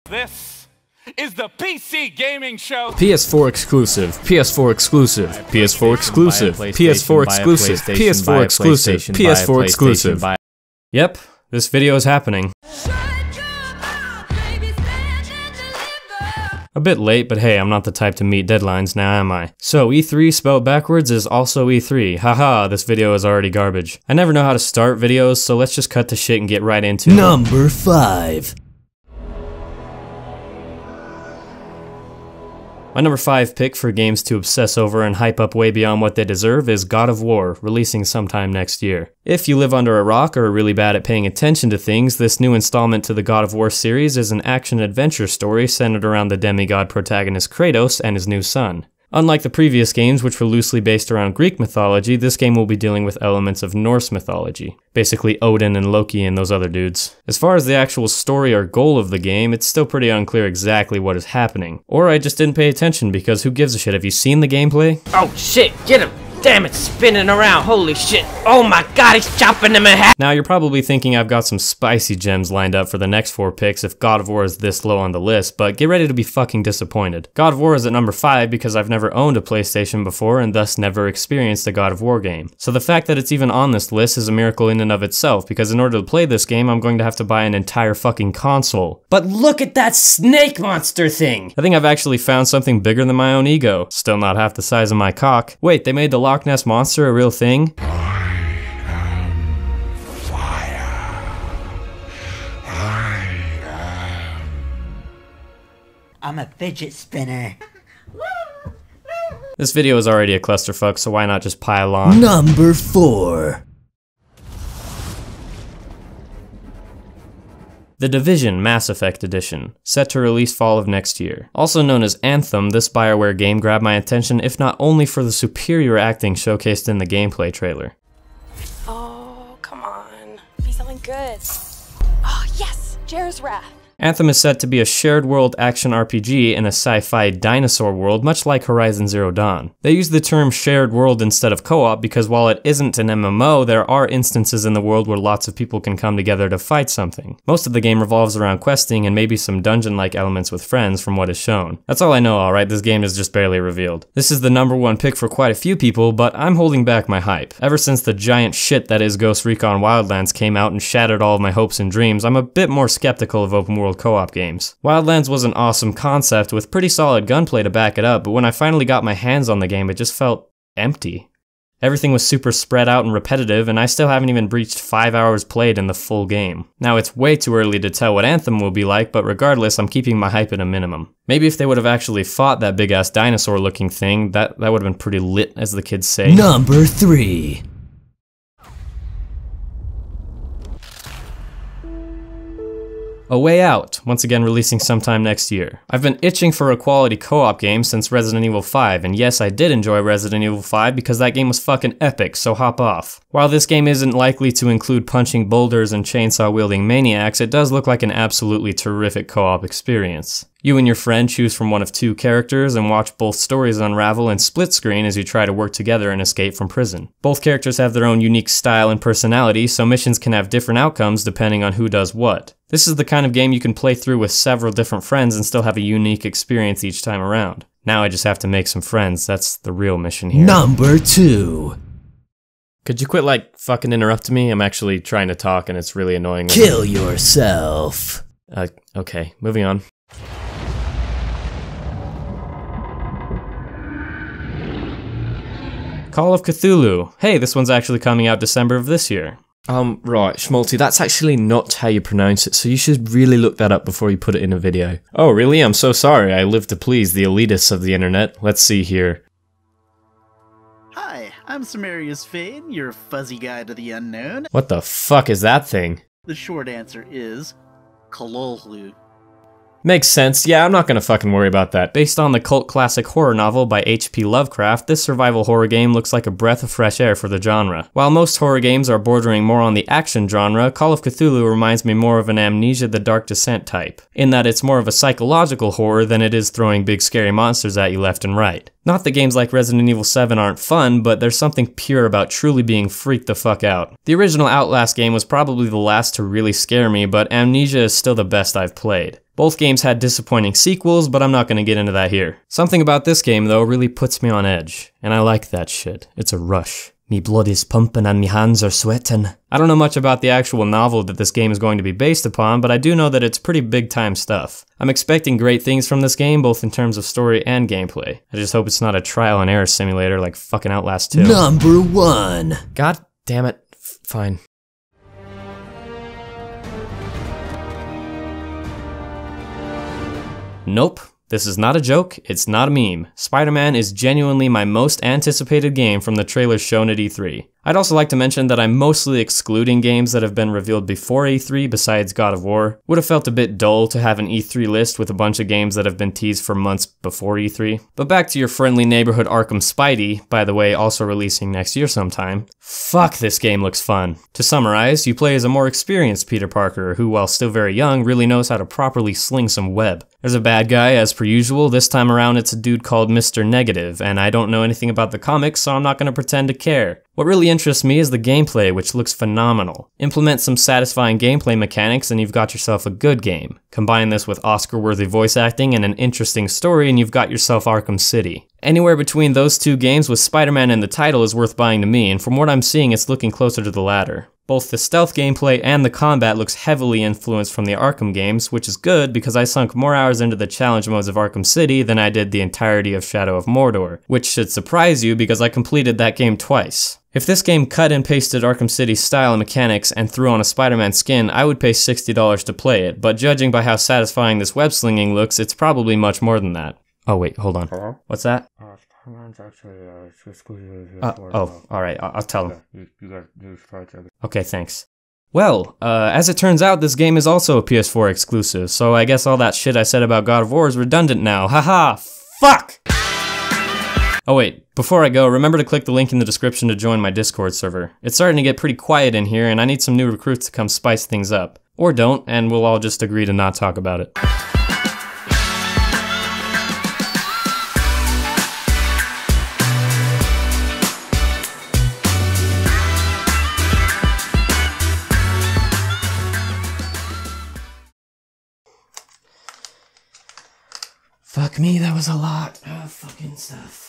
This is the PC Gaming Show. PS4 exclusive, PS4 exclusive, PS4 exclusive, PS4 exclusive, PS4 exclusive, PS4 exclusive. Yep, this video is happening. A bit late, but hey, I'm not the type to meet deadlines, now am I? So E3 spelled backwards is also E3. Haha, this video is already garbage. I never know how to start videos, so let's just cut to shit and get right into it. Number 5. My number 5 pick for games to obsess over and hype up way beyond what they deserve is God of War, releasing sometime next year. If you live under a rock or are really bad at paying attention to things, this new installment to the God of War series is an action-adventure story centered around the demigod protagonist Kratos and his new son. Unlike the previous games, which were loosely based around Greek mythology, this game will be dealing with elements of Norse mythology. Basically Odin and Loki and those other dudes. As far as the actual story or goal of the game, it's still pretty unclear exactly what is happening. Or I just didn't pay attention, because who gives a shit? Have you seen the gameplay? Oh shit, get him! Damn it, spinning around, holy shit. Oh my god, he's chopping them in half. Now you're probably thinking I've got some spicy gems lined up for the next 4 picks if God of War is this low on the list, but get ready to be fucking disappointed. God of War is at number 5 because I've never owned a PlayStation before and thus never experienced a God of War game. So the fact that it's even on this list is a miracle in and of itself, because in order to play this game I'm going to have to buy an entire fucking console. But look at that snake monster thing! I think I've actually found something bigger than my own ego. Still not half the size of my cock. Wait, they made the Loch Ness Monster a real thing? I'm a fidget spinner. This video is already a clusterfuck, so why not just pile on? Number 4. The Division Mass Effect Edition, set to release fall of next year. Also known as Anthem, this BioWare game grabbed my attention if not only for the superior acting showcased in the gameplay trailer. Oh, come on. Be something good. Oh, yes! Jair's Wrath. Anthem is set to be a shared world action RPG in a sci-fi dinosaur world much like Horizon Zero Dawn. They use the term shared world instead of co-op because while it isn't an MMO, there are instances in the world where lots of people can come together to fight something. Most of the game revolves around questing and maybe some dungeon-like elements with friends from what is shown. That's all I know, alright, this game is just barely revealed. This is the number 1 pick for quite a few people, but I'm holding back my hype. Ever since the giant shit that is Ghost Recon Wildlands came out and shattered all of my hopes and dreams, I'm a bit more skeptical of open world co-op games. Wildlands was an awesome concept with pretty solid gunplay to back it up, but when I finally got my hands on the game, it just felt empty. Everything was super spread out and repetitive, and I still haven't even breached 5 hours played in the full game. Now it's way too early to tell what Anthem will be like, but regardless, I'm keeping my hype at a minimum. Maybe if they would have actually fought that big ass dinosaur looking thing, that would have been pretty lit, as the kids say. Number 3. A Way Out, once again releasing sometime next year. I've been itching for a quality co-op game since Resident Evil 5, and yes, I did enjoy Resident Evil 5 because that game was fucking epic, so hop off. While this game isn't likely to include punching boulders and chainsaw-wielding maniacs, it does look like an absolutely terrific co-op experience. You and your friend choose from one of 2 characters and watch both stories unravel in split screen as you try to work together and escape from prison. Both characters have their own unique style and personality, so missions can have different outcomes depending on who does what. This is the kind of game you can play through with several different friends and still have a unique experience each time around. Now I just have to make some friends, that's the real mission here. Number 2. Could you quit fucking interrupting me? I'm actually trying to talk and it's really annoying. Kill yourself. Okay, moving on. Call of Cthulhu. Hey, this one's actually coming out December of this year. Right, Schmalti, that's actually not how you pronounce it, so you should really look that up before you put it in a video. Oh, really? I'm so sorry. I live to please the elitists of the internet. Let's see here. Hi, I'm Samarius Fane, your fuzzy guide to the unknown. What the fuck is that thing? The short answer is Cthulhu. Makes sense, yeah, I'm not gonna fucking worry about that. Based on the cult classic horror novel by H.P. Lovecraft, this survival horror game looks like a breath of fresh air for the genre. While most horror games are bordering more on the action genre, Call of Cthulhu reminds me more of an Amnesia: The Dark Descent type, in that it's more of a psychological horror than it is throwing big scary monsters at you left and right. Not that games like Resident Evil 7 aren't fun, but there's something pure about truly being freaked the fuck out. The original Outlast game was probably the last to really scare me, but Amnesia is still the best I've played. Both games had disappointing sequels, but I'm not gonna get into that here. Something about this game though really puts me on edge, and I like that shit. It's a rush. Me blood is pumping and me hands are sweating. I don't know much about the actual novel that this game is going to be based upon, but I do know that it's pretty big time stuff. I'm expecting great things from this game, both in terms of story and gameplay. I just hope it's not a trial and error simulator like fucking Outlast 2. Number 1. God damn it. Fine. Nope. This is not a joke, it's not a meme. Spider-Man is genuinely my most anticipated game from the trailers shown at E3. I'd also like to mention that I'm mostly excluding games that have been revealed before E3 besides God of War. Would have felt a bit dull to have an E3 list with a bunch of games that have been teased for months before E3. But back to your friendly neighborhood Arkham Spidey, by the way also releasing next year sometime. Fuck, this game looks fun. To summarize, you play as a more experienced Peter Parker who, while still very young, really knows how to properly sling some web. There's a bad guy as per usual. This time around it's a dude called Mr. Negative, and I don't know anything about the comics, so I'm not gonna pretend to care. What really interests me is the gameplay, which looks phenomenal. Implement some satisfying gameplay mechanics and you've got yourself a good game. Combine this with Oscar-worthy voice acting and an interesting story and you've got yourself Arkham City. Anywhere between those two games with Spider-Man in the title is worth buying to me, and from what I'm seeing it's looking closer to the latter. Both the stealth gameplay and the combat looks heavily influenced from the Arkham games, which is good because I sunk more hours into the challenge modes of Arkham City than I did the entirety of Shadow of Mordor, which should surprise you because I completed that game twice. If this game cut and pasted Arkham City's style and mechanics and threw on a Spider-Man skin, I would pay $60 to play it, but judging by how satisfying this web slinging looks, it's probably much more than that. Oh wait, hold on. Hello? What's that? Actually, it's exclusive. Alright, I'll tell him. You guys just try to. Okay, thanks. Well, as it turns out, this game is also a PS4 exclusive, so I guess all that shit I said about God of War is redundant now. Haha, fuck! Oh wait, before I go, remember to click the link in the description to join my Discord server. It's starting to get pretty quiet in here, and I need some new recruits to come spice things up. Or don't, and we'll all just agree to not talk about it. Fuck me, that was a lot of fucking stuff.